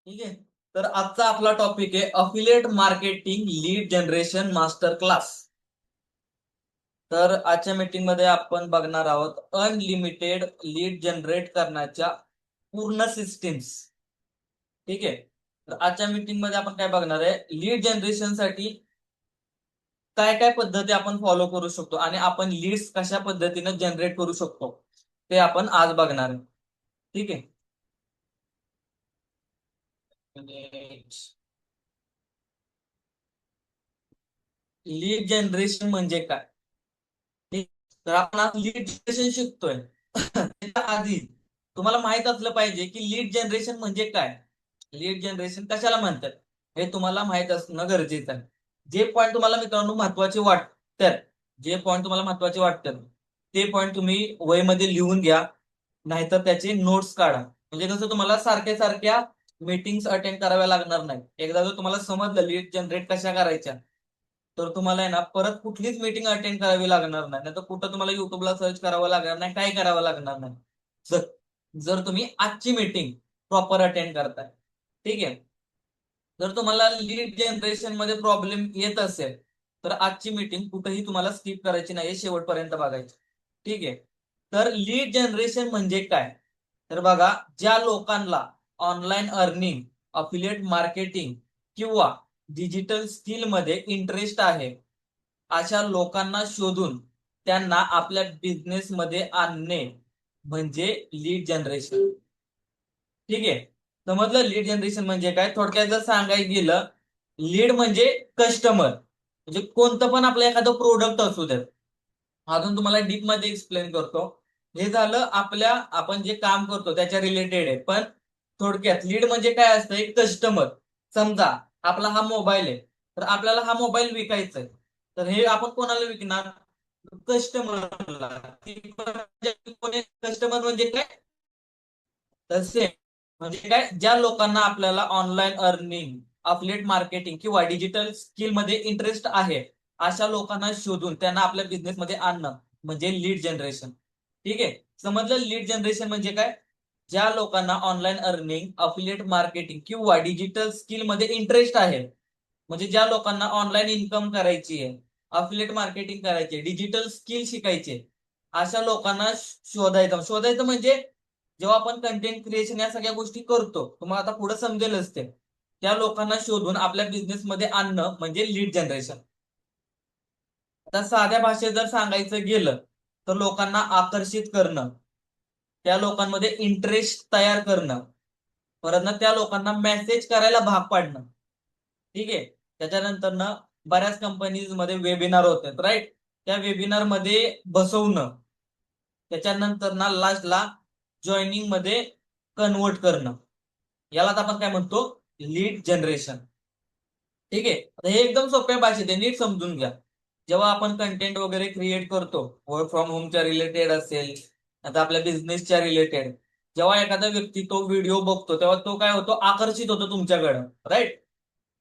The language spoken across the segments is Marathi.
ठीक आहे. तर आजचा आपला टॉपिक आहे affiliate marketing lead generation master class. तर आजच्या मीटिंग मध्ये आपण बघणार आहोत अनलिमिटेड लीड जनरेट करण्याच्या पूर्ण सिस्टीम्स. ठीक आहे. तर आजच्या मीटिंग मध्ये आपण काय बघणार आहे, लीड जनरेशन साठी काय काय पद्धती आपण फॉलो करू शकतो आणि आपण लीड्स कशा पद्धतीने जनरेट करू शकतो ते आपण आज बघणार आहे. ठीक आहे. लीड जनरेशन म्हणजे काय? ठीक. तर आपण आज लीड जनरेशन शिकतोय. त्याच्या आधी तुम्हाला माहित असलं पाहिजे की लीड जनरेशन म्हणजे काय, लीड जनरेशन कशाला म्हणतात हे तुम्हाला माहित असणं गरजेचं आहे. जे पॉईंट तुम्हाला मित्रांनो महत्वाचे वाटतात, जे पॉईंट तुम्हाला महत्वाचे वाटतात ते पॉईंट तुम्ही वहीमध्ये लिहून घ्या, नाहीतर त्याचे नोट्स काढा. म्हणजे कसं तुम्हाला सारख्या सारख्या मीटिंग्स अटेंड कराव्या लागणार नाही. एकदा जर तुम्हाला समजलं लीड जनरेट कशा करायच्या, तर तुम्हाला आहे ना परत कुठलीच मीटिंग अटेंड करावी लागणार नाही. नाहीतर कुठं तुम्हाला युट्यूबला सर्च करावं लागणार नाही, काय करावं लागणार नाही. जर जर तुम्ही आजची मीटिंग प्रॉपर अटेंड करताय. ठीक आहे. जर तुम्हाला लीड जनरेशन मध्ये प्रॉब्लेम येत असेल तर आजची मीटिंग कुठेही तुम्हाला स्किप करायची नाही, शेवटपर्यंत बघायची. ठीक आहे. तर लीड जनरेशन म्हणजे काय? तर बघा, ज्या लोकांना ऑनलाईन अर्निंग, अफिलिएट मार्केटिंग किंवा डिजिटल स्किल मध्ये इंटरेस्ट आहे, अशा लोकांना शोधून त्यांना आपल्या बिझनेस मध्ये आणणे म्हणजे लीड जनरेशन. ठीक आहे. समजलं लीड जनरेशन म्हणजे काय? थोडक्यात जर सांगायला गेलं, लीड म्हणजे कस्टमर, म्हणजे कोणतं पण आपलं एखादं प्रोडक्ट असू द्या. अजून तुम्हाला डीप मध्ये एक्सप्लेन करतो. हे झालं आपल्या आपण जे काम करतो त्याच्या रिलेटेड आहे, पण थोडक्यात लीड म्हणजे काय असतं, एक कस्टमर. समजा आपला हा मोबाईल आहे, तर आपल्याला हा मोबाईल विकायचा आहे. तर हे आपण कोणाला विकणार? कस्टमरला. कस्टमर म्हणजे काय? तसे म्हणजे काय, ज्या लोकांना आपल्याला ऑनलाईन अर्निंग, अफिलिएट मार्केटिंग किंवा डिजिटल स्किल मध्ये इंटरेस्ट आहे, अशा लोकांना शोधून त्यांना आपल्या बिझनेस मध्ये आणणं म्हणजे लीड जनरेशन. ठीक आहे. समजलं लीड जनरेशन म्हणजे काय? ज्या लोकांना ऑनलाईन अर्निंग, अफिलिएट मार्केटिंग किंवा डिजिटल स्किल मध्ये इंटरेस्ट आहे, म्हणजे ज्या लोकांना ऑनलाईन इन्कम करायची आहे, अफिलिएट मार्केटिंग करायची, डिजिटल स्किल शिकायचे, अशा लोकांना शोधायचं. शोधायचं म्हणजे जेव्हा आपण कंटेंट क्रिएशन या सगळ्या गोष्टी करतो, तुम्हाला आता पुढे समजेलच ते, त्या लोकांना शोधून आपल्या बिझनेस मध्ये आणणं म्हणजे लीड जनरेशन. आता साध्या भाषेत जर सांगायचं गेलं तर लोकांना आकर्षित करणं, त्या लोकांमध्ये इंटरेस्ट तयार करणं, परत ना त्या लोकांना मेसेज करायला भाग पाडणं. ठीक आहे. त्याच्यानंतर ना बऱ्याच कंपनीज मध्ये वेबिनार होतात, राईट? त्या वेबिनार मध्ये बसवणं, त्याच्यानंतर ना लास्टला जॉईनिंग मध्ये कन्वर्ट करणं, यालाच आपण काय म्हणतो, लीड जनरेशन. ठीक आहे. आता हे एकदम सोप्या भाषेत आहे, नीट समजून घ्या. जेव्हा आपण कंटेंट वगैरे क्रिएट करतो, वर्क फ्रॉम होमच्या रिलेटेड असेल, आता आपल्या बिझनेसच्या रिलेटेड, जेव्हा एखादा व्यक्ती तो व्हिडिओ बघतो तेव्हा तो काय होतो, आकर्षित होतो तुमच्याकडं, राईट?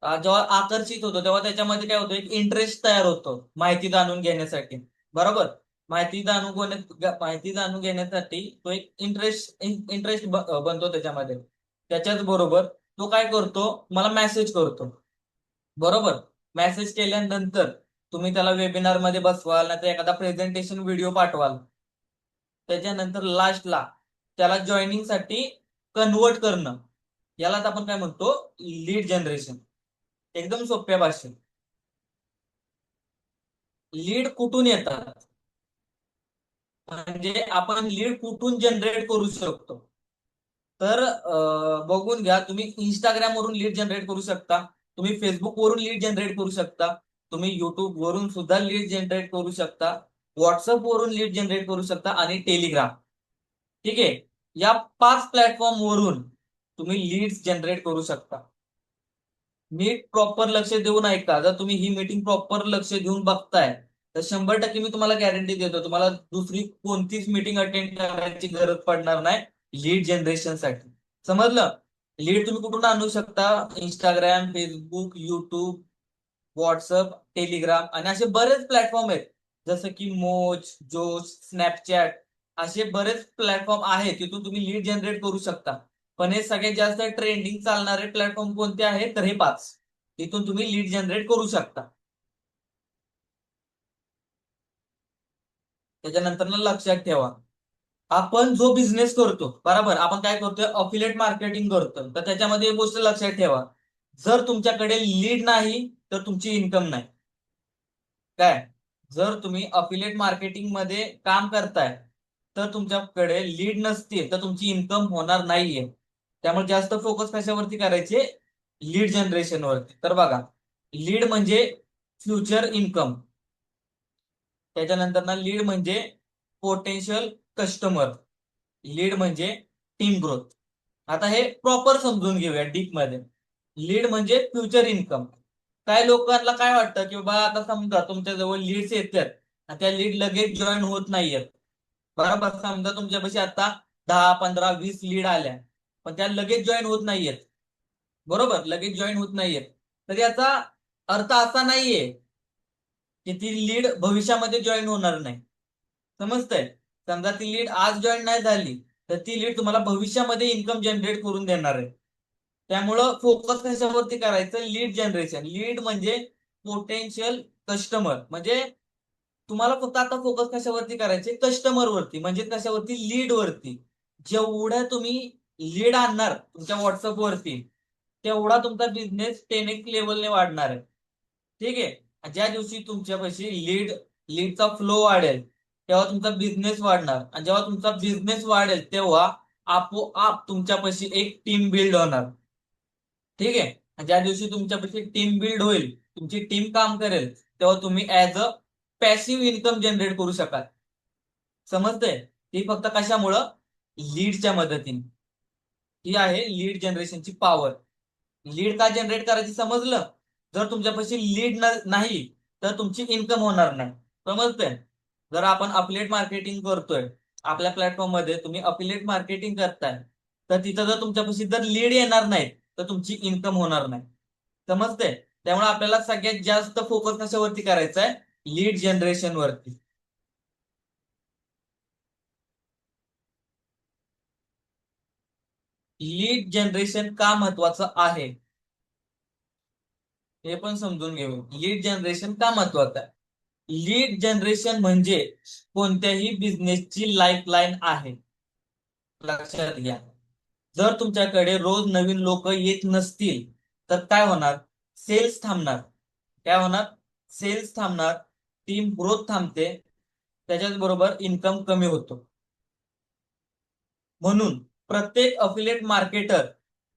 जेव्हा आकर्षित होतो तेव्हा त्याच्यामध्ये काय होतं, एक इंटरेस्ट तयार होतो माहिती जाणून घेण्यासाठी. बरोबर? माहिती जाणून घेण्यासाठी तो एक इंटरेस्ट बनतो त्याच्यामध्ये. त्याच्याच बरोबर तो काय करतो, मला मेसेज करतो. बरोबर? मेसेज केल्यानंतर तुम्ही त्याला वेबिनार मध्ये बसवाल, नाहीतर एखादा प्रेझेंटेशन व्हिडिओ पाठवाल. त्याच्यानंतर लास्टला त्याला जॉईनिंग साठी कन्वर्ट करणं, यालाच आपण काय म्हणतो, लीड जनरेशन. एकदम सोप्या भाषेत. लीड कुठून येतात, म्हणजे आपण लीड कुठून जनरेट करू शकतो? तर बघून घ्या, तुम्ही इंस्टाग्राम वरून लीड जनरेट करू शकता, तुम्ही फेसबुक वरून लीड जनरेट करू शकता, तुम्ही युट्यूब वरून सुद्धा लीड जनरेट करू शकता, व्हॉट्सअप वरून लीड जनरेट करू शकता आणि टेलिग्राम. ठीक आहे. या 5 प्लॅटफॉर्म वरून तुम्ही लीड्स जनरेट करू शकता. नीट प्रॉपर लक्ष देऊन ऐका. जर तुम्ही ही मीटिंग प्रॉपर लक्ष देऊन बघताय तर 100% मी तुम्हाला गॅरंटी देतो, तुम्हाला दुसरी कोणतीच मीटिंग अटेंड करायची गरज पडणार नाही लीड जनरेशन साठी. समजलं? लीड तुम्ही कुठून आणू शकता? Instagram, Facebook, YouTube, WhatsApp, Telegram आणि असे बरेच प्लॅटफॉर्म आहेत, जसं की मोज, जोश, स्नॅपचॅट, असे बरेच प्लॅटफॉर्म आहेत तिथून तुम्ही लीड जनरेट करू शकता. पण हे सगळ्यात जास्त ट्रेंडिंग चालणारे प्लॅटफॉर्म कोणते आहेत, तर हे 5. इथून तुम्ही लीड जनरेट करू शकता. त्याच्यानंतर लक्षात ठेवा, आपण जो बिझनेस करतो, बरोबर, आपण काय करतोय, अफिलिएट मार्केटिंग करतो, तर त्याच्यामध्ये एक गोष्ट लक्षात ठेवा, जर तुमच्याकडे लीड नाही तर तुमची इन्कम नाही. काय, जर तुम्ही अफिलिएट मार्केटिंग मध्ये काम करताय तर तुमच्याकडे लीड नसते तर तुमची इन्कम होणार नाहीये. त्यामुळे जास्त फोकस कशावरती करायचे, लीड जनरेशन वरती. तर बघा, लीड म्हणजे फ्युचर इन्कम, त्याच्यानंतर लीड म्हणजे पोटेन्शियल कस्टमर, लीड म्हणजे टीम ग्रोथ. आता हे प्रॉपर समजून घेऊया डीप मध्ये. लीड म्हणजे फ्युचर इन्कम. काय लोकांना काय वाटतं की बाबा, आता समजा तुमच्या जवळ लीड्स येतात आणि त्या लीड लगेच जॉईन होत नाहीयेत. बरोबर, समजा तुमच्यापाशी आता 10, 15, 20 लीड आल्या, पण त्या लगेच जॉईन होत नाहीयेत. बरोबर, लगेच जॉईन होत नाहीयेत. तर याचा अर्थ असा नाहीये की ती लीड भविष्यामध्ये जॉईन होणार नाही. समजतंय? समजा ती लीड आज जॉईन नाही झाली तर ती लीड तुम्हाला भविष्यामध्ये इन्कम जनरेट करून देणार आहे. त्यामुळं फोकस कशावरती करायचं, लीड जनरेशन. लीड म्हणजे पोटेन्शियल कस्टमर, म्हणजे तुम्हाला फक्त आता फोकस कशावरती करायचे, कस्टमर वरती, म्हणजे कशावरती, लीड वरती. जेवढ्या तुम्ही लीड आणणार तुमच्या व्हॉट्सअप वरती, तेवढा तुमचा बिझनेस 10x लेवलने वाढणार आहे. ठीक आहे. ज्या दिवशी तुमच्यापाशी लीडचा फ्लो वाढेल तेव्हा तुमचा बिझनेस वाढणार, आणि जेव्हा तुमचा बिझनेस वाढेल तेव्हा आपोआप तुमच्यापाशी एक टीम बिल्ड होणार. ठीक आहे. ज्या दिवशी तुमच्यापाशी टीम बिल्ड होईल, तुमची टीम काम करेल, तेव्हा तुम्ही as a passive income generate करू शकाल. समजतंय? ही फक्त कशामुळं, लीडच्या मदतीने. ही आहे लीड जनरेशनची पॉवर. लीड का जनरेट करायची समजलं, जर तुमच्यापाशी लीड नाही तर तुमची इन्कम होणार नाही. समजतंय? जर आपण अफिलिएट मार्केटिंग करतोय, आपल्या प्लॅटफॉर्म मध्ये तुम्ही अफिलिएट मार्केटिंग करताय, तर तिथं जर तुमच्यापाशी जर लीड येणार नाही तर तुमची इन्कम होणार नाही. समजतंय? त्यामुळे आपल्याला सगळ्यात जास्त फोकस कशावरती करायचा आहे, लीड जनरेशन वरती. लीड जनरेशन का महत्वाचं आहे हे पण समजून घेऊ. लीड जनरेशन का महत्वाचं आहे, लीड जनरेशन म्हणजे कोणत्याही बिझनेसची लाईफलाईन आहे. लक्षात घ्या, जर तुमच्याकडे रोज नवीन लोक येत नसतील तर काय होणार, सेल्स थांबणार. काय होणार, सेल्स थांबणार, टीम ग्रोथ थांबते, त्याच्याच बरोबर इन्कम कमी होतो. म्हणून प्रत्येक अफिलिएट मार्केटर,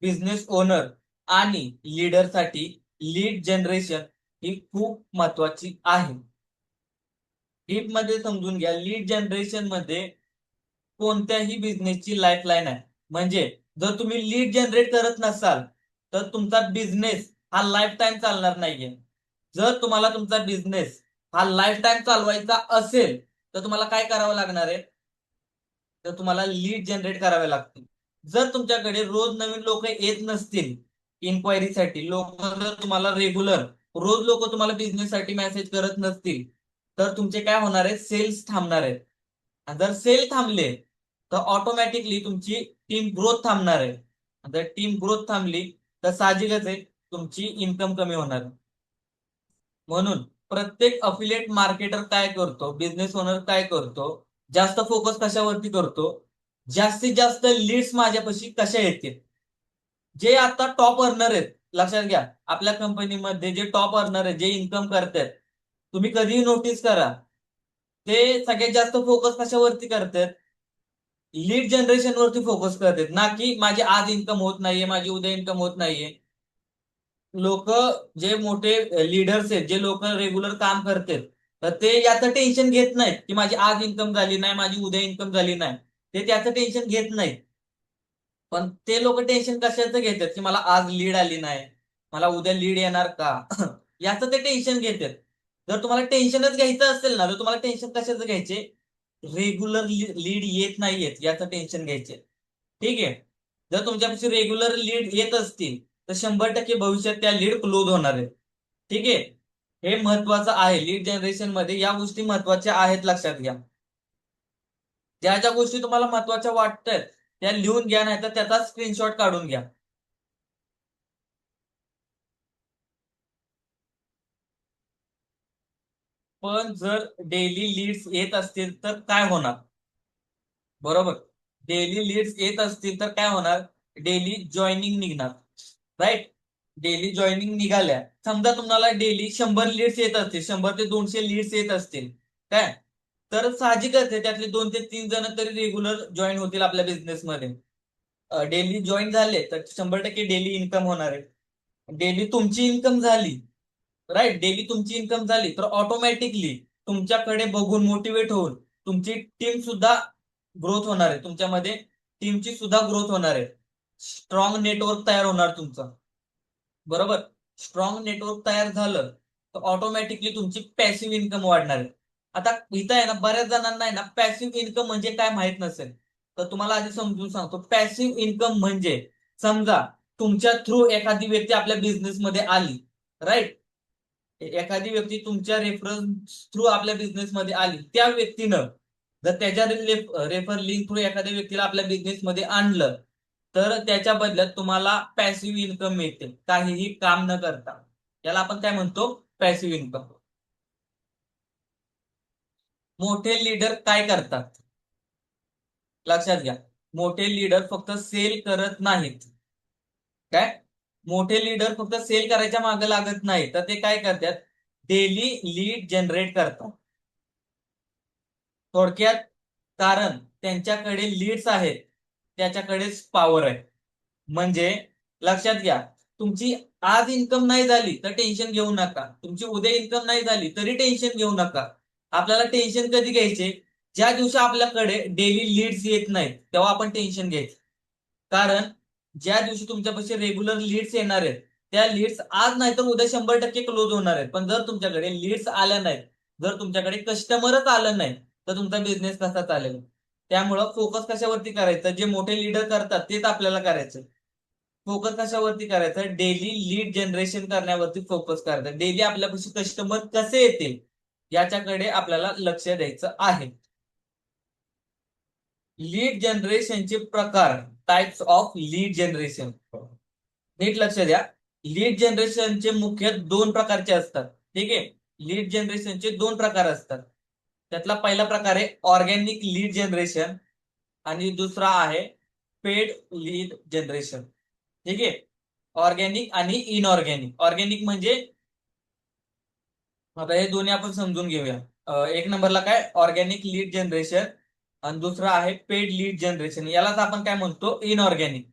बिझनेस ओनर आणि लीडरसाठी लीड जनरेशन ही खूप महत्वाची आहे. डीप मध्ये समजून घ्या, लीड जनरेशन मध्ये कोणत्याही बिझनेसची लाईफलाईन आहे. म्हणजे जर तुम्ही लीड जनरेट करत नसाल तर तुमचा बिझनेस हा लाईफ टाईम चालणार नाहीये. जर तुम्हाला तुमचा बिझनेस हा लाईफ टाईम चालवायचा असेल तर तुम्हाला काय करावं लागणार आहे, तर तुम्हाला लीड जनरेट करावे लागतील. जर तुमच्याकडे रोज नवीन लोक येत नसतील इन्क्वायरीसाठी, लोक जर तुम्हाला रेग्युलर रोज लोक तुम्हाला बिझनेससाठी मेसेज करत नसतील, तर तुमचे काय होणार आहे, सेल्स थांबणार आहेत. आणि जर सेल थांबले तर ऑटोमॅटिकली तुमची टीम ग्रोथ थांबणार आहे. जर टीम ग्रोथ थांबली तर साहजिकच आहे तुमची इन्कम कमी होणार. म्हणून प्रत्येक अफिलिएट मार्केटर काय करतो, बिझनेस ओनर काय करतो, जास्त फोकस कशावरती करतो, जास्तीत जास्त लीड्स माझ्यापाशी कशा येतील. जे आता टॉप अर्नर आहेत, लक्षात घ्या, आपल्या कंपनीमध्ये जे टॉप अर्नर आहेत, जे इन्कम करतात, तुम्ही कधीही नोटीस करा, ते सगळ्यात जास्त फोकस कशावरती करतात, लीड जनरेशन वरती फोकस करतात, ना की माझी आज इन्कम होत नाहीये, माझी उद्या इन्कम होत नाहीये. लोक, जे मोठे लीडर्स आहेत, जे लोक रेग्युलर काम करतात, तर ते याचं टेन्शन घेत नाहीत की माझी आज इन्कम झाली नाही, माझी उद्या इन्कम झाली नाही. ते त्याचं टेन्शन घेत नाहीत. पण ते लोक टेन्शन कशाचं घेतात की मला आज लीड आली नाही, मला उद्या लीड येणार का, याचं ते टेन्शन घेतात. जर तुम्हाला टेन्शनच घ्यायचं असेल ना, तर तुम्हाला टेन्शन कशाचं घ्यायचे, रेग्युलर लीड येत नाहीयेत याचं टेन्शन घ्यायचे. ठीक आहे. जर तुमच्यापाशी रेग्युलर लीड येत असतील तर 100% भविष्यात त्या लीड क्लोज होणार आहेत. ठीक आहे. हे महत्वाचं आहे, लीड जनरेशन मध्ये या गोष्टी महत्वाच्या आहेत, लक्षात घ्या. ज्या ज्या गोष्टी तुम्हाला महत्वाच्या वाटतात त्या लिहून घ्या, नाही तर त्याचा स्क्रीनशॉट काढून घ्या. पण जर डेली लीड्स येत असतील तर काय होणार? बरोबर. डेली लीड्स येत असतील तर काय होणार? डेली जॉईनिंग निघणार. राईट. डेली जॉईनिंग निघाल्या, समजा तुम्हाला डेली 100 लीड्स येत असतील, 100 ते 200 लीड्स येत असतील, काय, तर साहजिकच आहे त्यातले 2 ते 3 जण तरी रेग्युलर जॉईन होतील आपल्या बिझनेसमध्ये. डेली जॉईन झाले तर 100% डेली इन्कम होणार आहे. डेली तुमची इन्कम झाली, राईट, डेली तुमची इन्कम झाली तर ऑटोमॅटिकली तुमच्याकडे बघून मोटिवेट होऊन तुमची टीम सुद्धा ग्रोथ होणार आहे. तुमच्यामध्ये टीमची सुद्धा ग्रोथ होणार आहे. स्ट्रॉंग नेटवर्क तयार होणार तुमचं. बरोबर. स्ट्रॉंग नेटवर्क तयार झालं तर ऑटोमॅटिकली तुमची पॅसिव्ह इन्कम वाढणार आहे. आता इथं आहे ना, बऱ्याच जणांना आहे ना पॅसिव्ह इन्कम म्हणजे काय माहित नसेल, तर तुम्हाला आधी समजून सांगतो. पॅसिव्ह इन्कम म्हणजे, समजा तुमच्या थ्रू एखादी व्यक्ती आपल्या बिझनेसमध्ये आली, राईट, एखादी व्यक्ती तुमच्या रेफरन्स थ्रू आपल्या बिझनेसमध्ये आली, त्या व्यक्तीनं जर त्याच्या रेफर लिंक थ्रू एखाद्या व्यक्तीला आपल्या बिझनेसमध्ये आणलं, तर त्याच्या बदल्यात तुम्हाला पॅसिव्ह इन्कम मिळते काहीही काम न करता. याला आपण काय म्हणतो? Passive income. मोठे लीडर काय करतात? लक्षात घ्या. मोठे लीडर फक्त सेल करत नाहीत. काय? मोठे लीडर फक्त सेल करायच्या मागे लागत नाही, तर ते काय करतात? डेली लीड जनरेट करतात. थोडक्यात, कारण त्यांच्याकडे लीड्स आहेत, त्याच्याकडेच पॉवर आहे. म्हणजे लक्षात घ्या, तुमची आज इन्कम नाही झाली तर टेन्शन घेऊ नका, तुमची उद्या इन्कम नाही झाली तरी टेन्शन घेऊ नका. आपल्याला टेन्शन कधी घ्यायचे? ज्या दिवशी आपल्याकडे डेली लीड्स येत नाहीत तेव्हा आपण टेन्शन घ्यायचे. कारण ज्या दिवशी तुमच्यापाशी रेग्युलर लीड्स येणार आहेत, त्या लीड्स आज नाही तर उद्या 100% क्लोज होणार आहेत. पण जर तुमच्याकडे लीड्स आल्या नाहीत, जर तुमच्याकडे कस्टमरच आलं नाही, तर तुमचा बिझनेस कसा चालेल? त्यामुळं फोकस कशावरती करायचं? जे मोठे लीडर करतात तेच आपल्याला करायचं. फोकस कशावरती करायचा? डेली लीड जनरेशन करण्यावरती फोकस करायचा. डेली आपल्यापाशी कस्टमर कसे येतील याच्याकडे आपल्याला लक्ष द्यायचं आहे. लीड जनरेशनचे प्रकार, टाइप्स ऑफ लीड जनरेशन. नीट लक्ष द्या. लीड जनरेशनचे मुख्य 2 प्रकारचे असतात. ठीक आहे. लीड जनरेशनचे 2 प्रकार असतात. त्यातला पहिला प्रकार आहे ऑर्गॅनिक लीड जनरेशन आणि दुसरा आहे पेड लीड जनरेशन. ठीक आहे. ऑर्गॅनिक आणि इनऑर्गॅनिक. ऑर्गॅनिक म्हणजे, आता हे दोन्ही आपण समजून घेऊया. एक नंबरला काय? ऑर्गॅनिक लीड जनरेशन आणि दुसरा आहे पेड लीड जनरेशन. यालाच आपण काय म्हणतो? इनऑर्गॅनिक.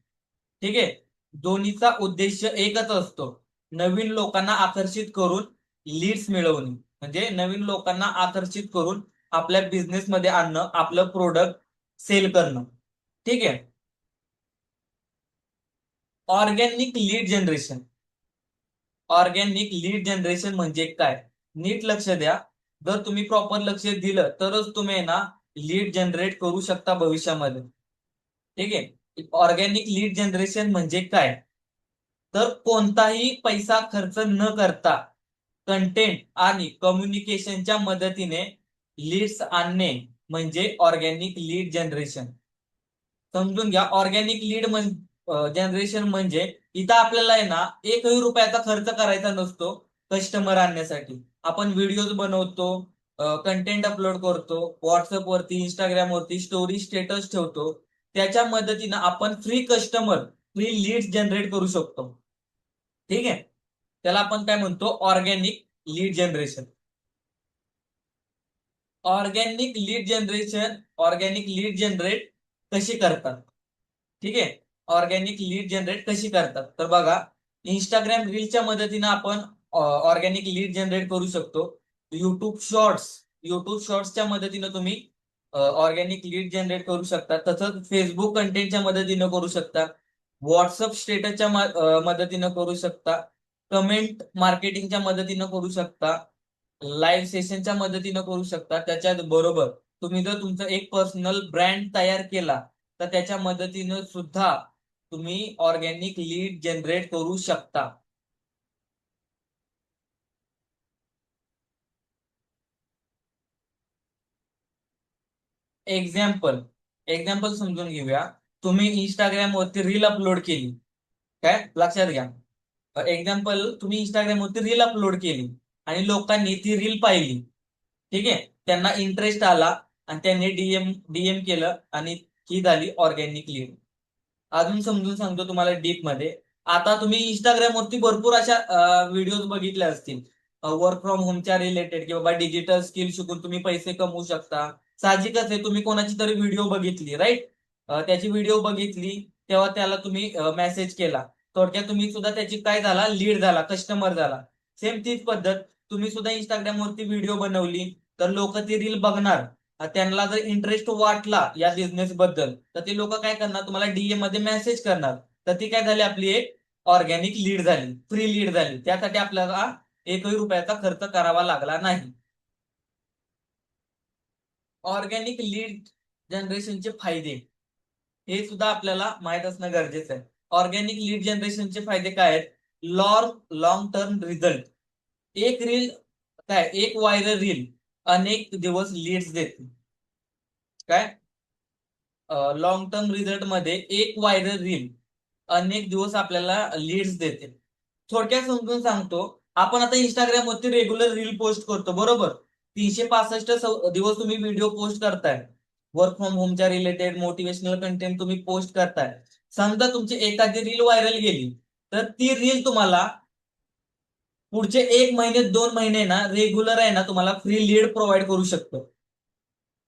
ठीक आहे. दोन्हीचा उद्देश एकच असतो, नवीन लोकांना आकर्षित करून लीड्स मिळवणे. म्हणजे नवीन लोकांना आकर्षित करून आपल्या बिझनेसमध्ये आणणं, आपलं प्रोडक्ट सेल करणं. ठीक आहे. Organic lead generation. Organic lead generation म्हणजे काय? नीट लक्ष द्या. जर तुम्ही प्रॉपर लक्ष दिलं तरच तुम्ही ना लीड जनरेट करू शकता भविष्यामध्ये. ठीक आहे. ऑर्गॅनिक लीड जनरेशन म्हणजे काय? तर कोणताही पैसा खर्च न करता कंटेंट आणि कम्युनिकेशनच्या मदतीने लीड्स आणणे म्हणजे ऑर्गॅनिक लीड जनरेशन. समजून घ्या. ऑर्गॅनिक लीड जनरेशन म्हणजे, इथं आपल्याला आहे ना 1ही रुपयाचा खर्च करायचा नसतो कस्टमर आणण्यासाठी. आपण व्हिडिओज बनवतो, कंटेंट अपलोड करतो, व्हॉट्सअप वरती, इंस्टाग्राम वरती स्टोरी स्टेटस ठेवतो. त्याच्या मदतीनं आपण free customer, free leads generate करू शकतो. ठीक आहे. त्याला आपण काय म्हणतो? Organic lead generation. Organic lead generate कशी करतात? ठीक आहे. ऑर्गॅनिक लीड जनरेट कशी करतात? तर बघा, इंस्टाग्राम रीलच्या मदतीने आपण ऑर्गॅनिक लीड जनरेट करू शकतो. युट्यूब शॉर्ट्सच्या मदतीने तुम्ही ऑर्गॅनिक लीड जनरेट करू शकता. तसंच फेसबुक कंटेंटच्या मदतीने करू शकता. व्हॉट्सअप स्टेटसच्या मदतीने करू शकता. कमेंट मार्केटिंगच्या मदतीने करू शकता. लाईव्ह सेशनच्या मदतीने करू शकता. त्याच्याच बरोबर तुम्ही जर तुमचा एक पर्सनल ब्रँड तयार केला तर त्याच्या मदतीने सुद्धा तुम्ही ऑर्गॅनिक लीड जनरेट करू शकता. एक्झाम्पल एक्झाम्पल समजून घेऊया. तुम्ही इंस्टाग्राम वरती रील अपलोड केली, काय लक्षात घ्या. एक्झाम्पल, तुम्ही इंस्टाग्राम वरती रील अपलोड केली आणि लोकांनी ती रील पाहिली. ठीक आहे, त्यांना इंटरेस्ट आला आणि त्यांनी डीएम केलं आणि ही झाली ऑर्गॅनिक लीड. अजून समजून सांगतो तुम्हाला डीप मध्ये. आता तुम्ही इंस्टाग्राम वरती भरपूर अशा व्हिडिओज बघितल्या असतील वर्क फ्रॉम होमच्या रिलेटेड, की बाबा डिजिटल स्किल शिकून तुम्ही पैसे कमवू शकता. साहजिकच आहे, तुम्ही कोणाची तरी व्हिडिओ बघितली, राईट? त्याची व्हिडिओ बघितली, तेव्हा त्याला तुम्ही मेसेज केला. थोडक्यात तुम्ही सुद्धा त्याची काय झाला, लीड झाला, कस्टमर झाला. सेम तीच पद्धत, तुम्ही सुद्धा इंस्टाग्राम वरती व्हिडिओ बनवली तर लोक ती रील बघणार. त्यांना जर इंटरेस्ट वाटला या बिझनेस बद्दल तर ते लोक काय करणार, तुम्हाला डीएम मध्ये मेसेज करणार. तर ती काय झाली, आपली एक ऑर्गॅनिक लीड झाली, फ्री लीड झाली. त्यासाठी आपल्याला एकही रुपयाचा खर्च करावा लागला नाही. ऑर्गॅनिक लीड जनरेशनचे फायदे हे सुद्धा आपल्याला माहित असणं गरजेचं आहे. ऑर्गॅनिक लीड जनरेशनचे फायदे काय आहेत? Long term result. एक रील, काय एक व्हायरल रील अनेक दिवस लीड्स देते. काय लॉंग टर्म रिझल्ट मध्ये एक व्हायरल रील अनेक दिवस आपल्याला लीड्स देते. थोडक्यात समजून सांगतो, आपण आता इंस्टाग्राम वरती रेग्युलर रील पोस्ट करतो, बरोबर? 365 दिवस तुम्ही व्हिडिओ पोस्ट करताय, वर्क फ्रॉम होमच्या रिलेटेड मोटिवेशनल कंटेंट तुम्ही पोस्ट करताय. समजा तुमची एखादी रील व्हायरल गेली, तर ती रील तुम्हाला पुढचे 1 महिने 2 महिने ना रेग्युलर आहे ना तुम्हाला फ्री लीड प्रोव्हाइड करू शकतो.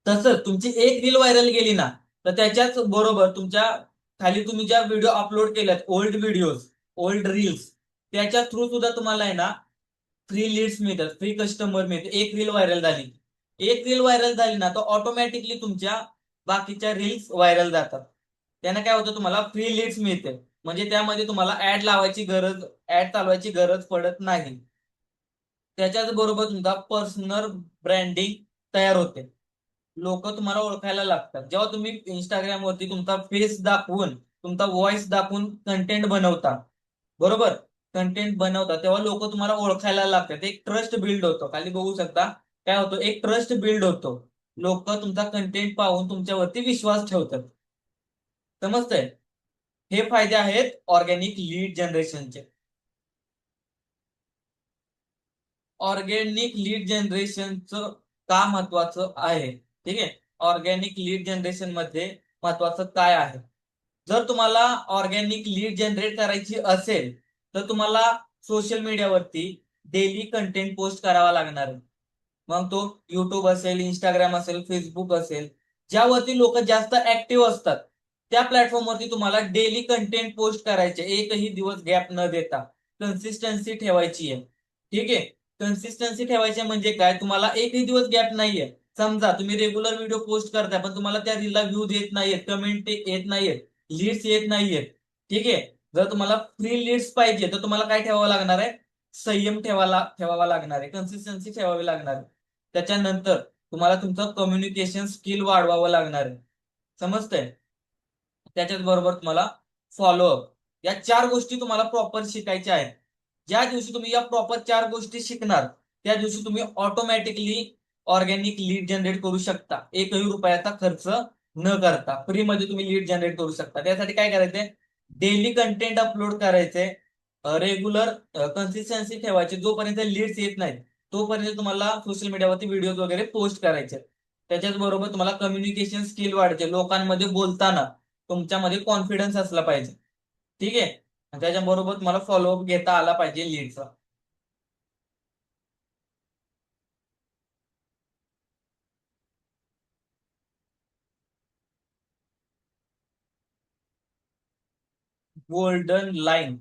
तसंच तुमची एक रील व्हायरल गेली ना, तर त्याच्याच बरोबर तुमच्या खाली तुम्ही ज्या व्हिडिओ अपलोड केल्यात, ओल्ड व्हिडिओज, ओल्ड रील्स, त्याच्या थ्रू सुद्धा तुम्हाला आहे ना फ्री लीड्स मिळतात, फ्री कस्टमर मिळते. एक रील व्हायरल झाली ना, तर ऑटोमॅटिकली तुमच्या बाकीच्या रील्स व्हायरल जातात. त्याने काय होतं, तुम्हाला फ्री लीड्स मिळते. म्हणजे त्यामध्ये तुम्हाला ऍड चालवायची गरज पडत नाही. त्याच्याच बरोबर तुमचा पर्सनल ब्रँडिंग तयार होते. लोक तुम्हाला ओळखायला लागतात. जेव्हा तुम्ही इंस्टाग्राम वरती तुमचा फेस दाखवून, तुमचा व्हॉइस दाखवून कंटेंट बनवता, बरोबर? कंटेंट बनवता तेव्हा लोक तुम्हाला ओळखायला लागतात. एक ट्रस्ट बिल्ड होतो. खाली बघू शकता काय होतं, एक ट्रस्ट बिल्ड होतो. लोक तुमचा कंटेंट पाहून तुमच्यावरती विश्वास ठेवतात. समजतंय? हे फायदे आहेत ऑर्गॅनिक लीड जनरेशनचे. ऑर्गॅनिक लीड जनरेशनचं का महत्वाचं आहे? ठीक आहे, ऑर्गॅनिक लीड जनरेशन मध्ये महत्वाचं काय आहे? जर तुम्हाला ऑर्गॅनिक लीड जनरेट करायची असेल तर तुम्हाला सोशल मीडियावरती डेली कंटेंट पोस्ट करावा लागणार आहे. मग तो युट्यूब असेल, इंस्टाग्राम असेल, फेसबुक असेल, ज्यावरती लोक जास्त ऍक्टिव्ह असतात त्या प्लॅटफॉर्मवरती तुम्हाला डेली कंटेंट पोस्ट करायचे, एकही दिवस गॅप न देता. कन्सिस्टन्सी ठेवायची आहे. ठीक आहे, कन्सिस्टन्सी ठेवायची म्हणजे काय, तुम्हाला एकही दिवस गॅप नाहीये. समजा तुम्ही रेग्युलर व्हिडिओ पोस्ट करताय पण तुम्हाला त्या रीलला व्ह्यूज येत नाहीयेत, कमेंट येत नाहीयेत, लीड्स येत नाहीयेत. ठीक आहे, जर तुम्हाला फ्री लीड्स पाहिजे तर तुम्हाला काय ठेवावं लागणार आहे, संयम ठेवावा लागणार आहे, कन्सिस्टन्सी ठेवावी लागणार आहे. त्याच्यानंतर तुम्हाला तुमचं कम्युनिकेशन स्किल वाढवावं लागणार आहे. समजतंय? त्याच्याच बरोबर तुम्हाला फॉलोअप, या 4 गोष्टी तुम्हाला प्रॉपर शिकायच्या आहेत. ज्या दिवशी तुम्ही या प्रॉपर 4 गोष्टी शिकणार त्या दिवशी तुम्ही ऑटोमॅटिकली ऑर्गॅनिक लीड जनरेट करू शकता, एकही रुपयाचा खर्च न करता. फ्री मध्ये तुम्ही लीड जनरेट करू शकता. त्यासाठी काय करायचंय, डेली कंटेंट अपलोड करायचे, रेग्युलर कन्सिस्टन्सी ठेवायची. जोपर्यंत लीड्स येत नाहीत तोपर्यंत तुम्हाला सोशल मीडियावरती व्हिडिओ वगैरे पोस्ट करायचे. त्याच्याच बरोबर तुम्हाला कम्युनिकेशन स्किल वाढते, लोकांमध्ये बोलताना तुमच्यामध्ये कॉन्फिडन्स असला पाहिजे. ठीक आहे, त्याच्याबरोबर तुम्हाला फॉलोअप घेता आला पाहिजे लीडचा. गोल्डन लाईन,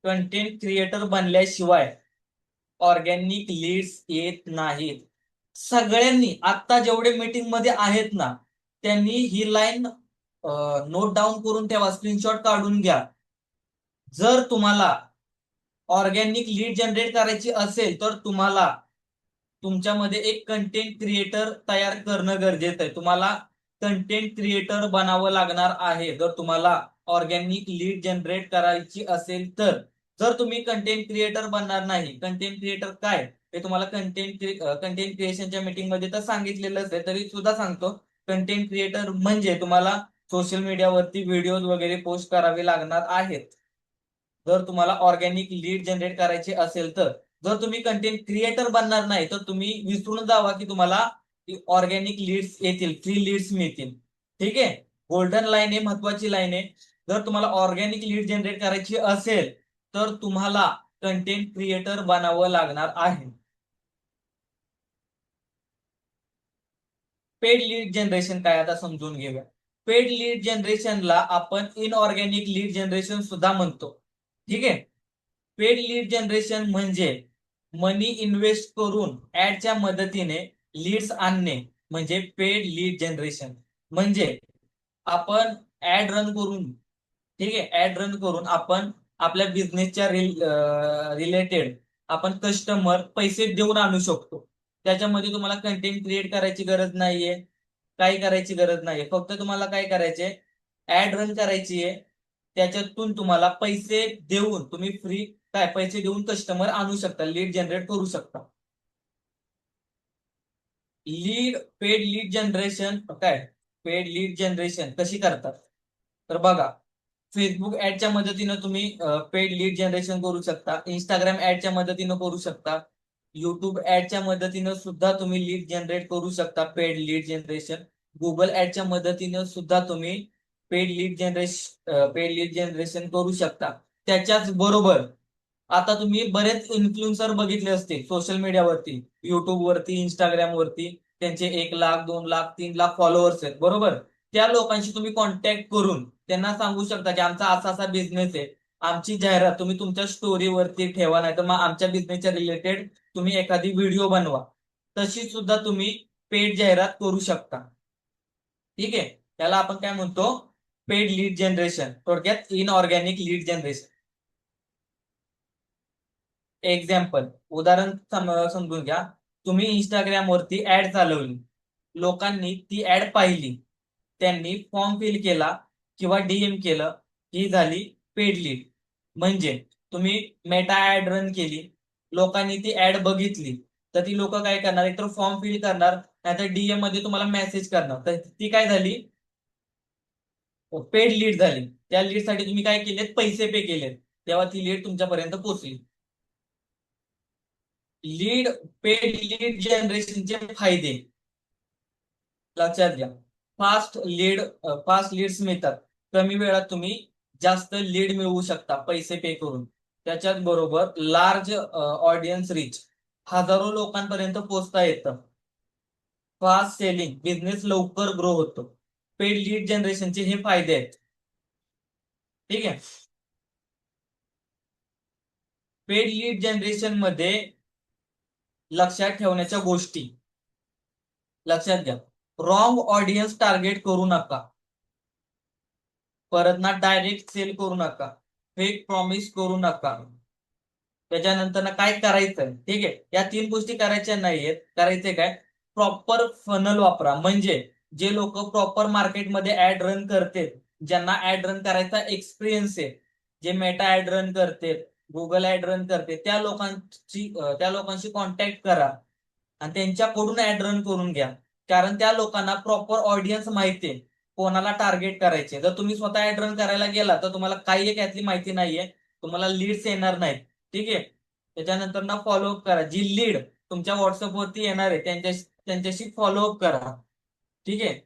कंटेंट क्रिएटर बनल्याशिवाय ऑर्गॅनिक लीड्स येत नाहीत. सगळ्यांनी आता जेवढे मीटिंग मध्ये आहेत ना त्यांनी ही लाईन नोट डाऊन करून ठेवा, स्क्रीनशॉट काढून घ्या. जर तुम्हाला ऑर्गॅनिक लीड जनरेट करायची असेल तर तुम्हाला तुमच्यामध्ये एक कंटेंट क्रिएटर तयार करणं गरजेचं आहे. तुम्हाला कंटेंट क्रिएटर बनावं लागणार आहे जर तुम्हाला ऑर्गॅनिक लीड जनरेट करायची असेल तर. जर तुम्ही कंटेंट क्रिएटर बनणार नाही, कंटेंट क्रिएटर काय हे तुम्हाला कंटेंट क्रिएशनच्या मीटिंग मध्ये तर सांगितलेलंच आहे, तरी सुद्धा सांगतो. कंटेंट क्रिएटर म्हणजे तुम्हाला सोशल मीडियावरती व्हिडिओज वगैरे पोस्ट करावे लागणार आहेत जर तुम्हाला ऑर्गॅनिक लीड जनरेट करायचे असेल तर. जर तुम्ही कंटेंट क्रिएटर बनणार नाही तर तुम्ही विसरून जावा की तुम्हाला ऑर्गॅनिक लीड्स येतील, फ्री लीड्स मिळतील. ठीक आहे, गोल्डन लाईन आहे, महत्वाची लाईन आहे. जर तुम्हाला ऑर्गॅनिक लीड जनरेट करायची असेल तर तुम्हाला कंटेंट क्रिएटर बनावं लागणार आहे. पेड लीड जनरेशन काय आता समजून घेऊया. पेड लीड जनरेशनला आपण इनऑर्गॅनिक लीड जनरेशन सुद्धा म्हणतो. ठीक आहे, पेड लीड जनरेशन म्हणजे मनी इन्व्हेस्ट करून ऍडच्या मदतीने लीड्स आणणे म्हणजे पेड लीड जनरेशन. म्हणजे आपण ऍड रन करून, ठीक आहे, ऍड रन करून आपण आपल्या बिझनेसच्या रिलेटेड आपण कस्टमर पैसे देऊन आणू शकतो. त्याच्यामध्ये तुम्हाला कंटेंट क्रिएट करायची गरज नाहीये, काही करायची गरज नाहीये. फक्त तुम्हाला काय करायचे, ऍड रन करायची आहे. त्याच्यातून तुम्हाला पैसे देऊन तुम्ही फ्री काय पैसे देऊन कस्टमर आणू शकता, लीड जनरेट करू शकता. पेड लीड जनरेशन काय, पेड लीड जनरेशन कशी करतात तर बघा, फेसबुक ऍडच्या मदतीनं तुम्ही पेड लीड जनरेशन करू शकता, इंस्टाग्राम ऍडच्या मदतीनं करू शकता, युट्यूब ऍडच्या मदतीनं सुद्धा तुम्ही लीड जनरेट करू शकता, पेड लीड जनरेशन. गुगल ऍडच्या मदतीनं सुद्धा तुम्ही पेड लीड जनरेशन करू शकता. त्याच्याच बरोबर आता तुम्ही बरेच इन्फ्लुएन्सर बघितले असतील सोशल मीडियावरती, युट्यूब वरती, इंस्टाग्राम वरती. त्यांचे 1 लाख, 2 लाख, 3 लाख फॉलोअर्स आहेत, बरोबर. त्या लोकांशी तुम्ही कॉन्टॅक्ट करून त्यांना सांगू शकता की आमचा असा असा बिझनेस आहे, आमची जाहिरात तुम्ही तुमच्या स्टोरीवरती ठेवा, नाही तर मग आमच्या बिझनेसच्या रिलेटेड तुम्ही एखादी व्हिडिओ बनवा. तशी सुद्धा तुम्ही पेड जाहिरात करू शकता. ठीक आहे, त्याला आपण काय म्हणतो, पेड लीड जनरेशन, थोडक्यात इनऑर्गॅनिक लीड जनरेशन. एक्झाम्पल, उदाहरण समजून घ्या. तुम्ही इंस्टाग्राम वरती ऍड चालवली, लोकांनी ती ऍड पाहिली, त्यांनी फॉर्म फिल केला किंवा डीएम केलं, ही झाली पेड लीड. म्हणजे तुम्ही मेटा ऍड रन केली, लोकांनी ती ऍड बघितली, तर ती लोक काय करणार, एकतर फॉर्म फिल करणार, नाहीतर डीएम मध्ये तुम्हाला मेसेज करणार, तर ती काय झाली, पेड लीड झाली. त्या लीड साठी तुम्ही काय केलेत, पैसे पे केलेत, तेव्हा ती लीड तुमच्यापर्यंत पोहोचली. लीड पेड लीड जनरेशनचे फायदे लक्षात घ्या. फास्ट लीड्स मिळतात, कमी वेळात तुम्ही जास्त लीड मिळवू शकता पैसे पे करून. त्याच्याच बरोबर लार्ज ऑडियन्स रीच, हजारो लोकांपर्यंत पोहोचता येतं. फास्ट सेलिंग, बिझनेस लवकर ग्रो होतो. पेड लीड जनरेशनचे हे फायदे आहेत. ठीक आहे, पेड लीड जनरेशन मध्ये लक्षात ठेवण्याच्या गोष्टी लक्षात घ्या. रॉंग ऑडियन्स टार्गेट करू नका. परत ना डायरेक्ट सेल करू नका, फेक प्रॉमिस करू नका. त्याच्यानंतर ना काय करायचं, ठीक आहे, या 3 गोष्टी करायच्या नाहीयेत. करायचे काय, प्रॉपर फनल वापरा. म्हणजे जे लोक प्रॉपर मार्केटमध्ये ऍड रन करते, ज्यांना ऍड रन करायचा एक्सपिरियन्स आहे, जे मेटा ऍड रन करते, गुगल ऍड रन करते, त्या लोकांशी कॉन्टॅक्ट करा आणि त्यांच्याकडून ऍड रन करून घ्या. कारण त्या लोकांना प्रॉपर ऑडियन्स माहिती आहे, कोणाला टार्गेट करायचे. जर तुम्ही स्वतः ऍड रन करायला गेला तर तुम्हाला काही एक यातली माहिती नाहीये, तुम्हाला लीड्स येणार नाहीत. ठीक आहे, त्याच्यानंतर ना फॉलोअप करा. जी लीड तुमच्या व्हॉट्सअपवरती येणार आहे त्यांच्याशी फॉलोअप करा. ठीक आहे,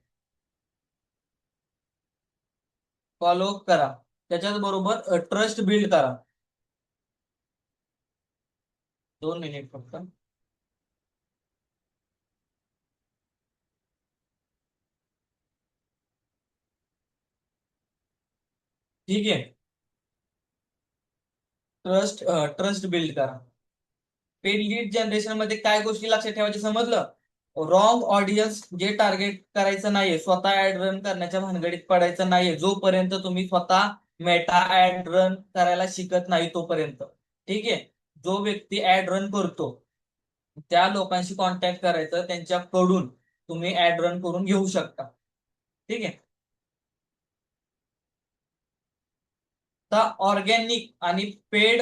फॉलोअप करा. त्याच्याच बरोबर ट्रस्ट बिल्ड करा. 2 मिनिट फक्त. ठीक आहे, ट्रस्ट बिल्ड करा. पेड लीड जनरेशन मध्ये काय गोष्टी लक्षात ठेवायचे समजलं. रॉंग ऑडियन्स जे टार्गेट करायचं नाहीये, स्वतः ऍड रन करण्याच्या भानगडीत पडायचं नाहीये जोपर्यंत तुम्ही स्वतः मेटा ऍड रन करायला शिकत नाही तोपर्यंत. ठीक आहे, जो व्यक्ती ऍड रन करतो त्या लोकांशी कॉन्टॅक्ट करायचं, त्यांच्याकडून तुम्ही ऍड रन करून घेऊ शकता. ठीक आहे, तर ऑर्गॅनिक आणि पेड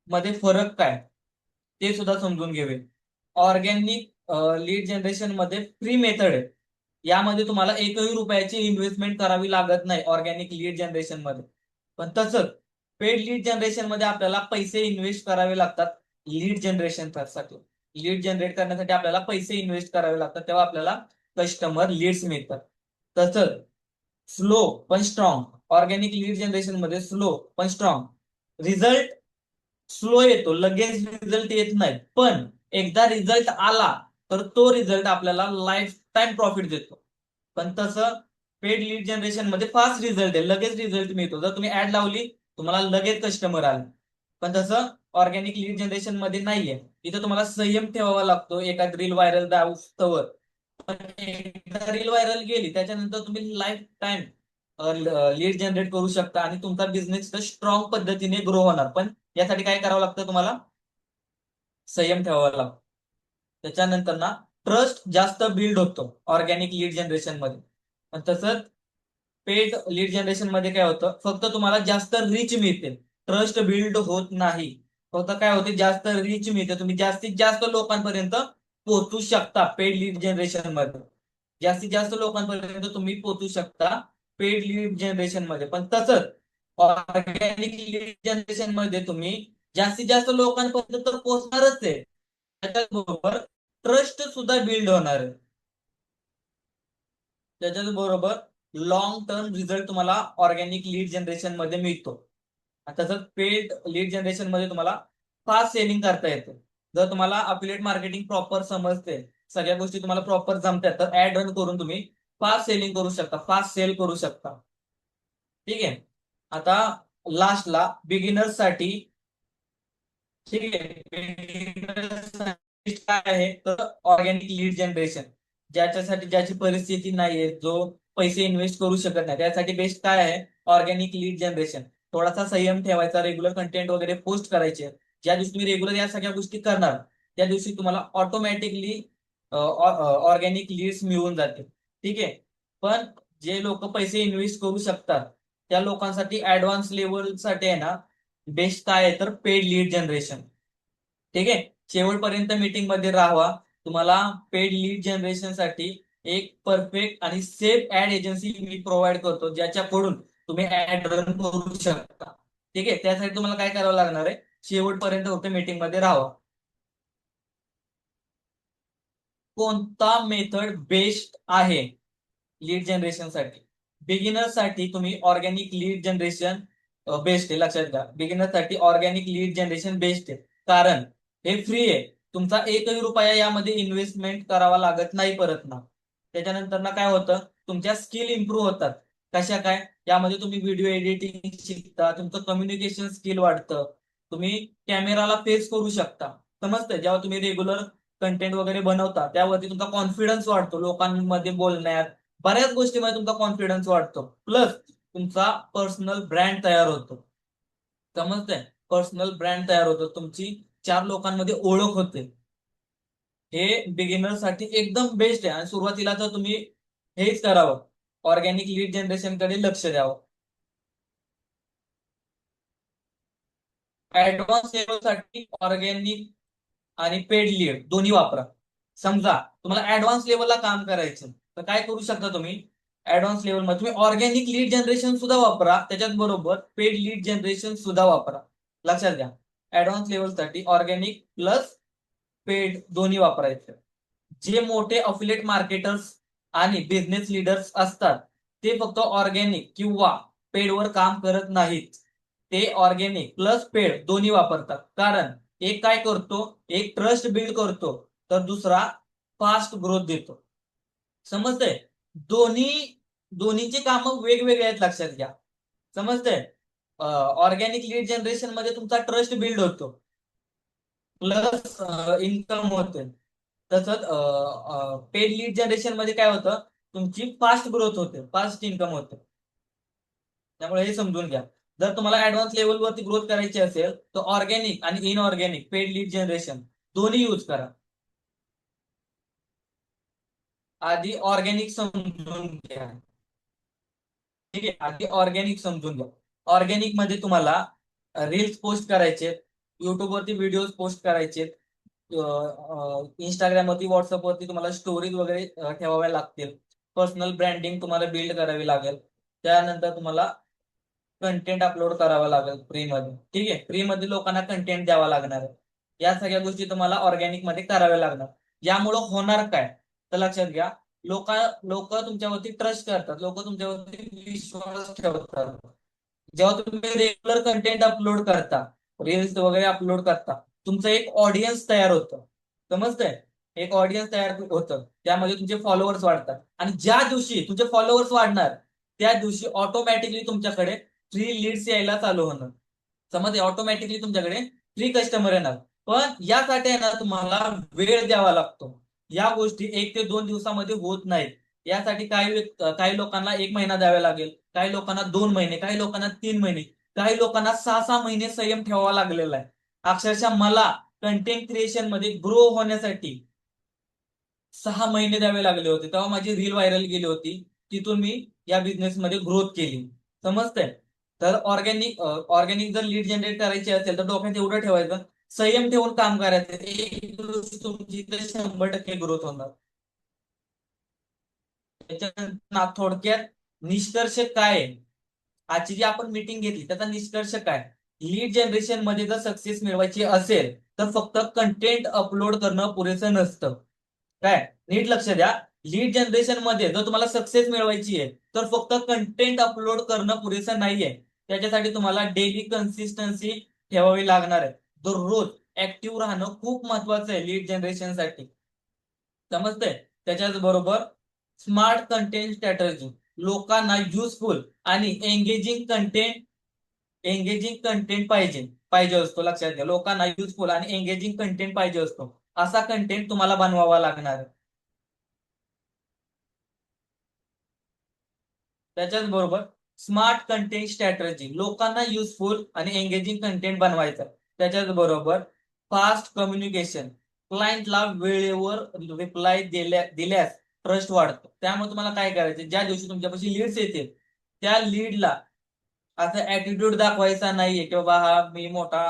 मध्ये फरक काय ते सुद्धा समजून घेऊया. ऑर्गॅनिक लीड जनरेशन मध्ये फ्री मेथड आहे. यामध्ये तुम्हाला एकही रुपयाची इन्व्हेस्टमेंट करावी लागत नाही ऑर्गॅनिक लीड जनरेशन मध्ये. पण तसंच पेड लीड जनरेशन मध्ये आपल्याला पैसे इन्व्हेस्ट करावे लागतात लीड जनरेशन साठी. लीड जनरेट करण्यासाठी आपल्याला पैसे इन्व्हेस्ट करावे लागतात, तेव्हा आपल्याला कस्टमर लीड्स मिळतात. तसंच स्लो पण स्ट्रॉंग, ऑर्गॅनिक लीड जनरेशन मध्ये स्लो पण स्ट्रॉंग रिझल्ट. स्लो येतो, लगेच रिझल्ट येत नाही, पण एकदा रिझल्ट आला तर तो रिझल्ट आपल्याला लाईफ टाइम प्रॉफिट देतो. पण तसं पेड लीड जनरेशन मध्ये फास्ट रिझल्ट आहे, लगेच रिझल्ट मिळतो. जर तुम्ही ऍड लावली तुम्हाला लगेच कस्टमर आले. पण तसं ऑर्गॅनिक लीड जनरेशन मध्ये नाहीये. इथं तुम्हाला संयम ठेवावा लागतो एखाद रील व्हायरल दाखवतोवर. पण एकदा रील व्हायरल गेली त्याच्यानंतर तुम्ही लाईफ टाइम लीड जनरेट करू शकता आणि तुमचा बिझनेस स्ट्रॉंग पद्धतीने ग्रो होणार. पण यासाठी काय करावं लागतं, तुम्हाला संयम ठेवावा लागतो. त्याच्यानंतर ना ट्रस्ट जास्त बिल्ड होतो ऑर्गॅनिक लीड जनरेशन मध्ये. पण तसंच पेड लीड जनरेशन मध्ये काय होतं, फक्त तुम्हाला जास्त रीच मिळते, ट्रस्ट बिल्ड होत नाही. फक्त काय होते, जास्त रीच मिळते, तुम्ही जास्तीत जास्त लोकांपर्यंत पोहोचू शकता पेड लीड जनरेशन मध्ये. जास्तीत जास्त लोकांपर्यंत तुम्ही पोहोचू शकता पेड लीड जनरेशन मध्ये. पण तसंच ऑर्गॅनिक लीड जनरेशन मध्ये तुम्ही जास्तीत जास्त लोकांपर्यंत तर पोहोचणारच आहे, त्याच्याबरोबर ट्रस्ट सुद्धा बिल्ड होणार आहे. त्याच्याबरोबर लॉंग टर्म रिझल्ट तुम्हाला ऑर्गॅनिक लीड जनरेशन मध्ये मिळतो. तसंच पेड लीड जनरेशन मध्ये तुम्हाला फास्ट सेलिंग करता येते. जर तुम्हाला अफिलिएट मार्केटिंग प्रॉपर समजते, सगळ्या गोष्टी तुम्हाला प्रॉपर जमतात, तर ऍड रन करून तुम्ही फास्ट सेलिंग करू शकता, फास्ट सेल करू शकता. ठीक आहे. आता लास्टला बिगिनर्स साठी, ठीक आहे, beginners साठी काय आहे तर ऑर्गॅनिक लीड जनरेशन. ज्याची परिस्थिती नाहीये, जो पैसे इन्व्हेस्ट करू शकत नाही, त्यासाठी बेस्ट काय आहे, ऑर्गॅनिक लीड जनरेशन. थोडासा संयम ठेवायचा, रेग्युलर कंटेंट वगैरे पोस्ट करायचे. ज्या दिवशी तुम्ही रेग्युलर या सगळ्या गोष्टी करणार त्या दिवशी तुम्हाला ऑटोमॅटिकली ऑर्गॅनिक लीड्स मिळून जाते. ठीक आहे. पण जे लोक पैसे इन्व्हेस्ट करू शकतात त्या लोकांसाठी ऍडव्हान्स लेवल साठी आहे ना बेस्ट काय आहे तर पेड लीड जनरेशन. ठीक आहे. शेवटपर्यंत मीटिंग मध्ये राहावा. तुम्हाला पेड लीड जनरेशन साठी एक परफेक्ट आणि सेफ ऍड एजन्सी मी प्रोव्हाइड करतो, ज्याच्याकडून तुम्ही ऍड रन करू शकता. ठीक आहे. त्यासाठी तुम्हाला काय करावं लागणार आहे, शेवटपर्यंत फक्त मीटिंग मध्ये राहावा. कोणता मेथड बेस्ट आहे लीड जनरेशन साठी? बिगिनर साठी तुम्ही ऑर्गॅनिक लीड जनरेशन बेस्ट आहे. लक्षात घ्या, बिगिनर साठी ऑर्गॅनिक लीड जनरेशन बेस्ट आहे, कारण हे फ्री आहे. तुमचा एकही रुपया यामध्ये इन्व्हेस्टमेंट करावा लागत नाही परत ना. त्याच्यानंतर ना काय होतं, तुमच्या स्किल इम्प्रूव्ह होतात. कशा काय, यामध्ये तुम्ही व्हिडिओ एडिटिंग शिकता, तुमचं कम्युनिकेशन स्किल वाढतं, तुम्ही कॅमेराला फेस करू शकता. समजतंय, जेव्हा तुम्ही रेग्युलर कंटेंट वगैरे बनवता त्यावरती तुमचा कॉन्फिडन्स वाढतो, लोकांमध्ये बोलण्यात बऱ्याच गोष्टीमध्ये तुमचा कॉन्फिडन्स वाढतो. प्लस तुमचा पर्सनल ब्रँड तयार होतो. समजतंय, पर्सनल ब्रँड तयार होतो, तुमची चार लोकांमध्ये ओळख होते. हे बिगिनर साठी एकदम बेस्ट आहे. आणि सुरुवातीला तर तुम्ही हेच करावं, ऑर्गॅनिक लीड जनरेशन कडे लक्ष द्यावं. ऍडव्हान्स लेवल साठी ऑर्गॅनिक आणि पेड लीड दोन्ही वापरा. समजा तुम्हाला ऍडव्हान्स लेवलला काम करायचं तर काय करू शकता तुम्ही, ऍडव्हान्स लेवल मध्ये तुम्ही ऑर्गॅनिक लीड जनरेशन सुद्धा वापरा, त्याच्याच बरोबर पेड लीड जनरेशन सुद्धा वापरा. लक्षात घ्या, ऍडव्हान्स लेवल साठी ऑर्गॅनिक प्लस पेड दोन्ही वापरायचे. जे मोठे अफिलिएट मार्केटर्स आणि बिझनेस लीडर्स असतात ते फक्त ऑर्गॅनिक किंवा पेडवर काम करत नाहीत. ते ऑर्गॅनिक प्लस पेड दोन्ही वापरतात, कारण एक काय करतो, एक ट्रस्ट बिल्ड करतो तर दुसरा फास्ट ग्रोथ देतो. समजतंय, दोन्ही दोन्हीची कामं वेगवेगळे आहेत, लक्षात घ्या. समजतंय, ऑर्गॅनिक लीड जनरेशन मध्ये तुमचा ट्रस्ट बिल्ड होतो प्लस इन्कम होते. तसंच पेड लीड जनरेशन मध्ये काय होतं, तुमची फास्ट ग्रोथ होते, फास्ट इन्कम होते. त्यामुळे हे समजून घ्या. जर तुम्हाला ऍडव्हान्स लेवलवरती ग्रोथ करायची असेल तर ऑर्गॅनिक आणि इनऑर्गॅनिक पेड लीड जनरेशन दोन्ही यूज करा. आधी ऑर्गॅनिक समजून घ्या. ठीक आहे, आधी ऑर्गॅनिक समजून घ्या. ऑर्गॅनिक मध्ये तुम्हाला रील्स पोस्ट करायचे, युट्यूब वरती व्हिडिओ पोस्ट करायचे, इंस्टाग्राम वरती व्हॉट्सअप वरती तुम्हाला स्टोरीज वगैरे ठेवाव्या लागतील. पर्सनल ब्रँडिंग तुम्हाला बिल्ड करावी लागेल. त्यानंतर तुम्हाला कंटेंट अपलोड करावा लागेल फ्रीमध्ये. ठीक आहे, फ्रीमध्ये लोकांना कंटेंट द्यावा लागणार आहे. या सगळ्या गोष्टी तुम्हाला ऑर्गॅनिक मध्ये कराव्या लागणार. यामुळं होणार काय, तर लक्षात घ्या, लोक लोक तुमच्यावरती ट्रस्ट करतात, लोक तुमच्यावरती विश्वास ठेवतात. जेव्हा तुम्ही रेग्युलर कंटेंट अपलोड करता, रील्स वगैरे अपलोड करता, तुमचं एक ऑडियन्स तयार होतं. समजतंय? एक ऑडियन्स तयार होतं, त्यामध्ये तुमचे फॉलोअर्स वाढतात. आणि ज्या दिवशी तुमचे फॉलोअर्स वाढणार, त्या दिवशी ऑटोमॅटिकली तुमच्याकडे फ्री लीड्स यायला चालू होणार. समज, ऑटोमॅटिकली तुमच्याकडे फ्री कस्टमर येणार. पण यासाठी आहे ना, तुम्हाला वेळ द्यावा लागतो. या गोष्टी 1 ते 2 दिवसामध्ये होत नाहीत. यासाठी काही लोकांना 1 महिना द्यावा लागेल, काही लोकांना 2 महिने, काही लोकांना 3 महिने, काही लोकांना 6 6 महिने संयम ठेवावा लागलेला आहे. अक्षरशः मला कंटेंट क्रिएशन मध्ये ग्रो होण्यासाठी 6 महिने द्यावे लागले होते. तेव्हा माझी रील व्हायरल गेली होती. तिथून मी या बिझनेसमध्ये ग्रोथ केली. समजतंय? तर ऑर्गॅनिक जर लीड जनरेट करायची असेल तर डोक्यात एवढं ठेवायचं, संयम ठेवून काम करायचं. एक दिवस तुमची तर 100% ग्रोथ होणार. त्याच्यानंतर थोडक्यात निष्कर्ष काय आहे? आजची जी आपण मीटिंग घेतली त्याचा निष्कर्ष काय? लीड जनरेशन मध्ये जर सक्सेस मिळवायची असेल तर फक्त कंटेंट अपलोड करणं पुरेसं नसतं. काय, नीट लक्ष द्या. लीड जनरेशन मध्ये जर तुम्हाला सक्सेस मिळवायची आहे तर फक्त कंटेंट अपलोड करणं पुरेसं नाहीये. त्याच्यासाठी तुम्हाला डेली कन्सिस्टन्सी ठेवावी लागणार आहे. दररोज ऍक्टिव्ह राहणं खूप महत्वाचं आहे लीड जनरेशनसाठी. समजतंय? त्याच्याच बरोबर स्मार्ट कंटेंट स्ट्रॅटर्जी, लोकांना युजफुल आणि एंगेजिंग कंटेंट पाहिजे पाहिजे असतो. लक्षात घ्या, लोकांना युजफुल आणि एंगेजिंग कंटेंट पाहिजे असतो. असा कंटेंट तुम्हाला बनवावा लागणार आहे. त्याच्याच बरोबर स्मार्ट कंटेंट स्ट्रॅटर्जी, लोकांना युजफुल आणि एंगेजिंग कंटेंट बनवायचं. त्याच्याच बरोबर फास्ट कम्युनिकेशन, क्लायंटला वेळेवर रिप्लाय दिल्यास ट्रस्ट वाढतो. त्यामुळे तुम्हाला काय करायचं, ज्या दिवशी तुमच्यापाशी लीड्स येतील त्या लीडला असं ऍटिट्यूड दाखवायचा नाहीये की बाबा हा मी मोठा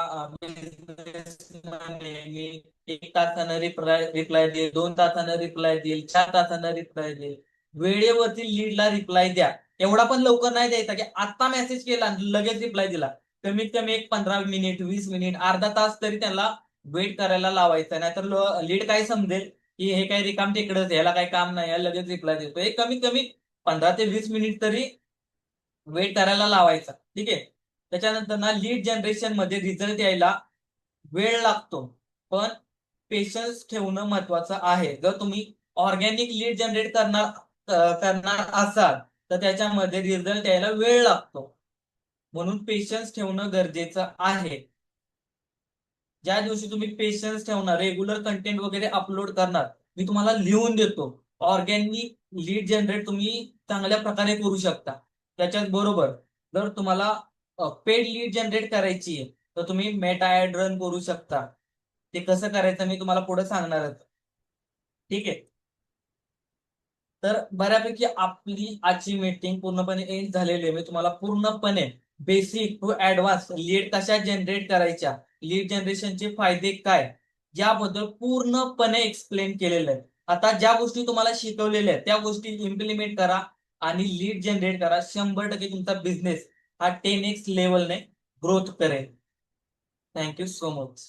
businessman आहे, मी 1 तासानं रिप्लाय देईल, 2 तासानं रिप्लाय देईल, 4 तासानं रिप्लाय देईल. वेळेवरती लीडला रिप्लाय द्या. एवढा पण लवकर नाही द्यायचा की आता मेसेज केला आणि लगेच रिप्लाय दिला. कमीत कमी एक 15 मिनिट, 20 मिनिट, अर्धा तास तरी त्याला वेट करायला लावायचं. नाहीतर लीड काय समजेल की हे काही रिकाम टेकडच, याला काही काम नाही, याला लगेच रिप्लाय देतो. हे कमीत कमी 15 ते 20 मिनिट तरी वेट करायला लावायचा. ठीक आहे. त्याच्यानंतर ना, लीड जनरेशन मध्ये रिझल्ट यायला वेळ लागतो, पण पेशन्स ठेवणं महत्वाचं आहे. जर तुम्ही ऑर्गॅनिक लीड जनरेट करणार असाल तर त्याच्यामध्ये रिझल्ट यायला वेळ लागतो. म्हणून पेशन्स ठेवणं गरजेचं आहे. ज्या दिवशी तुम्ही पेशन्स ठेवणार, रेग्युलर कंटेंट वगैरे अपलोड करणार, मी तुम्हाला लिहून देतो. ऑर्गॅनिक लीड जनरेट तुम्ही चांगल्या प्रकारे करू शकता. त्याच्याच बरोबर जर तुम्हाला पेड लीड जनरेट करायची आहे तर तुम्ही मेटा ऍड रन करू शकता. ते कसं करायचं मी तुम्हाला पुढे सांगणारच. ठीक आहे. तर बऱ्यापैकी आपली आजची मीटिंग पूर्णपणे एंड झालेली आहे. मी तुम्हाला पूर्णपणे बेसिक टू ऍडव्हान्स लीड कशा जनरेट करायच्या, लीड जनरेशनचे फायदे काय, याबद्दल पूर्णपणे एक्सप्लेन केलेलं आहे. आता ज्या गोष्टी तुम्हाला शिकवलेल्या आहेत त्या गोष्टी इम्प्लिमेंट करा आणि लीड जनरेट करा. 100% तुमचा बिझनेस हा 10x लेवलने ग्रोथ करेल. Thank you so much.